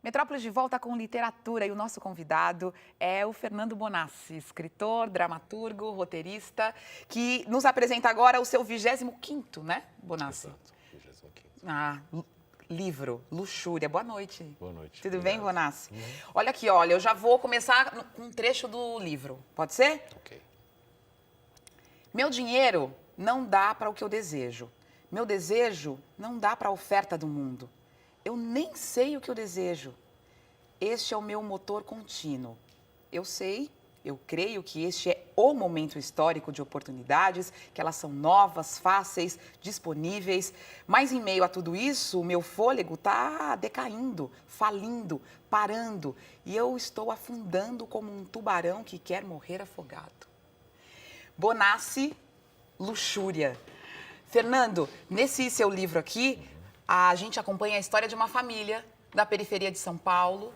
Metrópolis de volta com literatura e o nosso convidado é o Fernando Bonassi, escritor, dramaturgo, roteirista, que nos apresenta agora o seu 25º, né, Bonassi? Exato, 25º. Livro, Luxúria. Boa noite. Boa noite. Tudo Obrigado. bem, Bonassi? Olha aqui, olha, eu já vou começar com um trecho do livro, pode ser? Ok. Meu dinheiro não dá para o que eu desejo. Meu desejo não dá para a oferta do mundo. Eu nem sei o que eu desejo. Este é o meu motor contínuo. Eu sei, eu creio que este é o momento histórico de oportunidades, que elas são novas, fáceis, disponíveis. Mas em meio a tudo isso, o meu fôlego está decaindo, falindo, parando. E eu estou afundando como um tubarão que quer morrer afogado. Bonassi, Luxúria. Fernando, nesse seu livro aqui, a gente acompanha a história de uma família da periferia de São Paulo.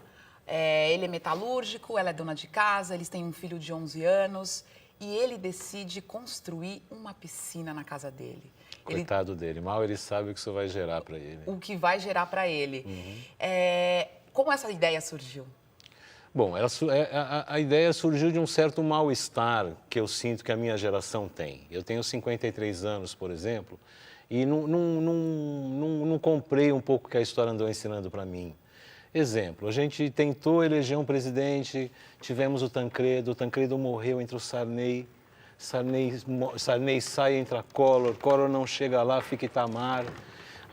Ele é metalúrgico, ela é dona de casa, eles têm um filho de 11 anos e ele decide construir uma piscina na casa dele. Coitado dele, mal ele sabe o que isso vai gerar para ele. O que vai gerar para ele. Como essa ideia surgiu? Bom, a ideia surgiu de um certo mal-estar que eu sinto que a minha geração tem. Eu tenho 53 anos, por exemplo, e não comprei um pouco o que a história andou ensinando para mim. Exemplo, a gente tentou eleger um presidente, tivemos o Tancredo morreu entre o Sarney sai, entra Collor não chega lá, fica Itamar.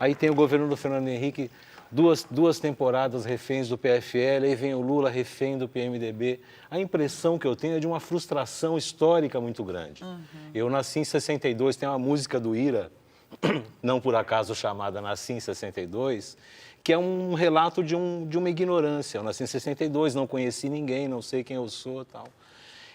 Aí tem o governo do Fernando Henrique, duas temporadas reféns do PFL, aí vem o Lula refém do PMDB. A impressão que eu tenho é de uma frustração histórica muito grande. Eu nasci em 62, tem uma música do Ira, não por acaso chamada Nasci em 62, que é um relato de uma ignorância. Eu nasci em 62, não conheci ninguém, não sei quem eu sou, tal.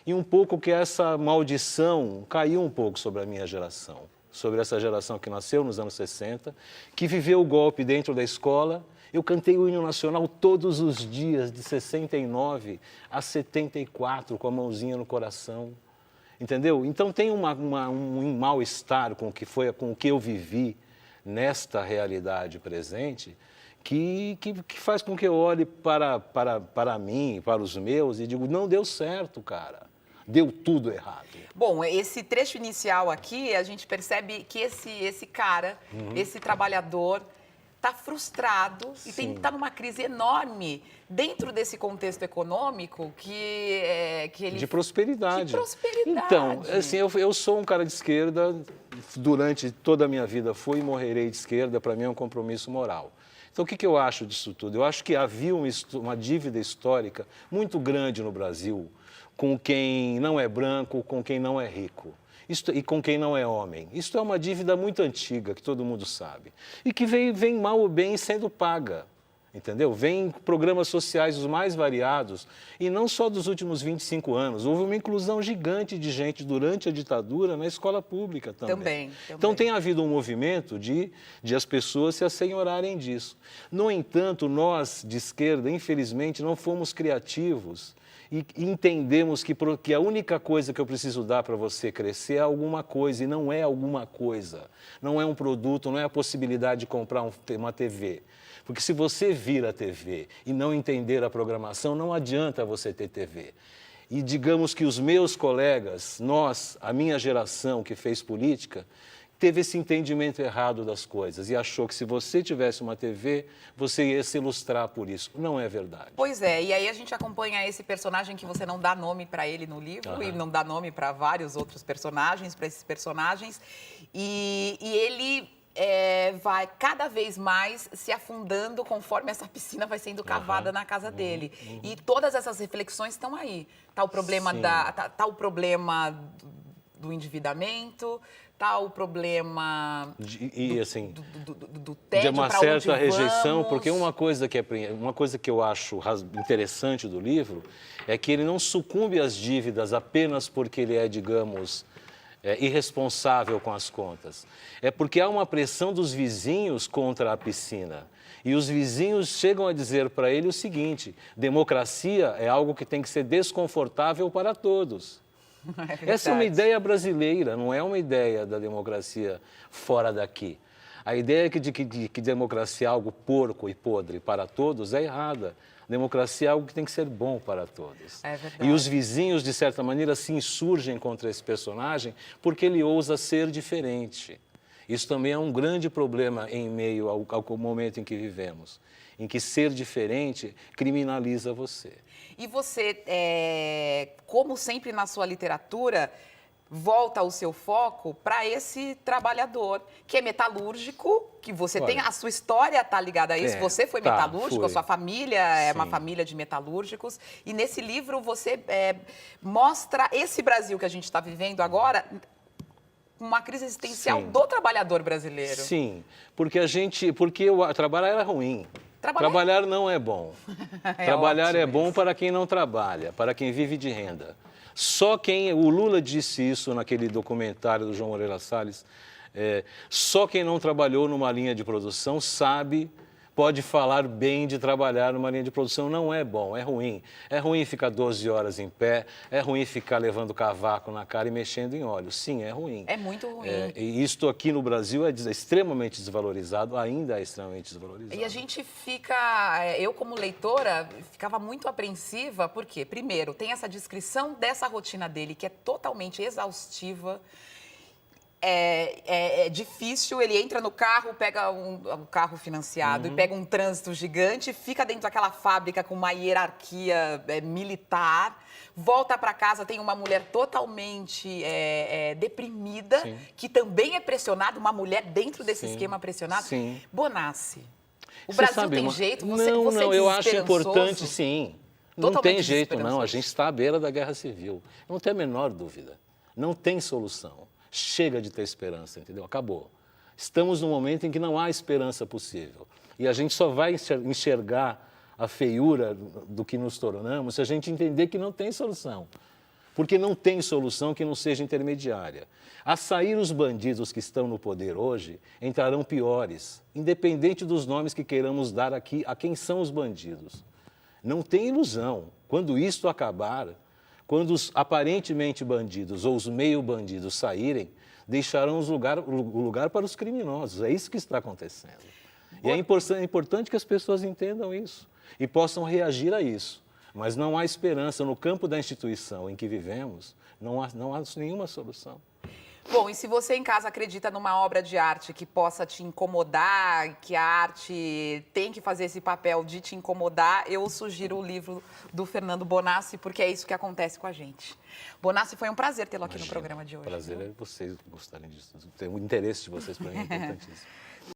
E um pouco que essa maldição caiu um pouco sobre a minha geração, sobre essa geração que nasceu nos anos 60, que viveu o golpe dentro da escola. Eu cantei o hino nacional todos os dias, de 69 a 74, com a mãozinha no coração. Entendeu? Então tem um mal-estar com o que eu vivi nesta realidade presente, que faz com que eu olhe para mim, para os meus, e digo, não deu certo, cara. Deu tudo errado. Bom, esse trecho inicial aqui, a gente percebe que esse cara, esse trabalhador, está frustrado e está numa crise enorme dentro desse contexto econômico que ele... De prosperidade. De prosperidade. Então, assim, eu sou um cara de esquerda, durante toda a minha vida fui e morrerei de esquerda, para mim é um compromisso moral. Então, o que eu acho disso tudo? Eu acho que havia uma dívida histórica muito grande no Brasil com quem não é branco, com quem não é rico. E com quem não é homem. Isso é uma dívida muito antiga, que todo mundo sabe. E que vem mal ou bem sendo paga, entendeu? Vem programas sociais os mais variados, e não só dos últimos 25 anos. Houve uma inclusão gigante de gente durante a ditadura na escola pública também. Então tem havido um movimento de as pessoas se assenhorarem disso. No entanto, nós, de esquerda, infelizmente, não fomos criativos e entendemos que a única coisa que eu preciso dar para você crescer é alguma coisa, e não é alguma coisa. Não é um produto, não é a possibilidade de comprar uma TV. Porque se você vir a TV e não entender a programação, não adianta você ter TV. E digamos que os meus colegas, a minha geração que fez política, teve esse entendimento errado das coisas e achou que se você tivesse uma TV, você ia se ilustrar por isso. Não é verdade. Pois é, e aí a gente acompanha esse personagem que você não dá nome para ele no livro e não dá nome para vários outros personagens, para esses personagens, e ele vai cada vez mais se afundando conforme essa piscina vai sendo cavada na casa dele. E todas essas reflexões estão aí. Tá o problema tá o problema do endividamento, tá o problema do tédio, de uma certa rejeição, porque uma coisa que eu acho interessante do livro é que ele não sucumbe às dívidas apenas porque ele é, digamos, irresponsável com as contas. É porque há uma pressão dos vizinhos contra a piscina. E os vizinhos chegam a dizer para ele o seguinte: democracia é algo que tem que ser desconfortável para todos. Essa é uma ideia brasileira, não é uma ideia da democracia fora daqui. A ideia de que democracia é algo porco e podre para todos é errada. Democracia é algo que tem que ser bom para todos. É verdade. E os vizinhos, de certa maneira, se insurgem contra esse personagem porque ele ousa ser diferente. Isso também é um grande problema em meio ao momento em que vivemos, em que ser diferente criminaliza você. E você, como sempre na sua literatura, volta o seu foco para esse trabalhador que é metalúrgico, que você tem, a sua história está ligada a isso, você foi metalúrgico, a sua família é uma família de metalúrgicos, e nesse livro você mostra esse Brasil que a gente está vivendo agora, uma crise existencial do trabalhador brasileiro. Sim, porque trabalhar era ruim. Trabalhar não é bom. Trabalhar é bom para quem não trabalha, para quem vive de renda. O Lula disse isso naquele documentário do João Moreira Salles, só quem não trabalhou numa linha de produção pode falar bem de trabalhar numa linha de produção. Não é bom, é ruim. É ruim ficar 12 horas em pé, é ruim ficar levando cavaco na cara e mexendo em óleo. Sim, é ruim. É muito ruim. E isto aqui no Brasil é extremamente desvalorizado, ainda é extremamente desvalorizado. E a gente eu como leitora, ficava muito apreensiva, porque, primeiro, tem essa descrição dessa rotina dele, que é totalmente exaustiva. É difícil, ele entra no carro, pega um carro financiado e pega um trânsito gigante, fica dentro daquela fábrica com uma hierarquia militar, volta para casa, tem uma mulher totalmente deprimida, que também é pressionada, uma mulher dentro desse esquema pressionado. Sim. Bonassi, o Brasil tem jeito? Você não, eu acho importante, sim. Não tem jeito, não. A gente está à beira da guerra civil. Não tem a menor dúvida. Não tem solução. Chega de ter esperança, entendeu? Acabou. Estamos num momento em que não há esperança possível. E a gente só vai enxergar a feiura do que nos tornamos se a gente entender que não tem solução. Porque não tem solução que não seja intermediária. A sair os bandidos que estão no poder hoje, entrarão piores, independente dos nomes que queiramos dar aqui a quem são os bandidos. Não tem ilusão. Quando isto acabar, quando os aparentemente bandidos ou os meio bandidos saírem, deixarão o lugar para os criminosos. É isso que está acontecendo. E é importante que as pessoas entendam isso e possam reagir a isso. Mas não há esperança no campo da instituição em que vivemos, não há nenhuma solução. Bom, e se você em casa acredita numa obra de arte que possa te incomodar, que a arte tem que fazer esse papel de te incomodar, eu sugiro o livro do Fernando Bonassi, porque é isso que acontece com a gente. Bonassi, foi um prazer tê-lo aqui no programa de hoje. Prazer é vocês gostarem disso. O interesse de vocês para mim é importantíssimo.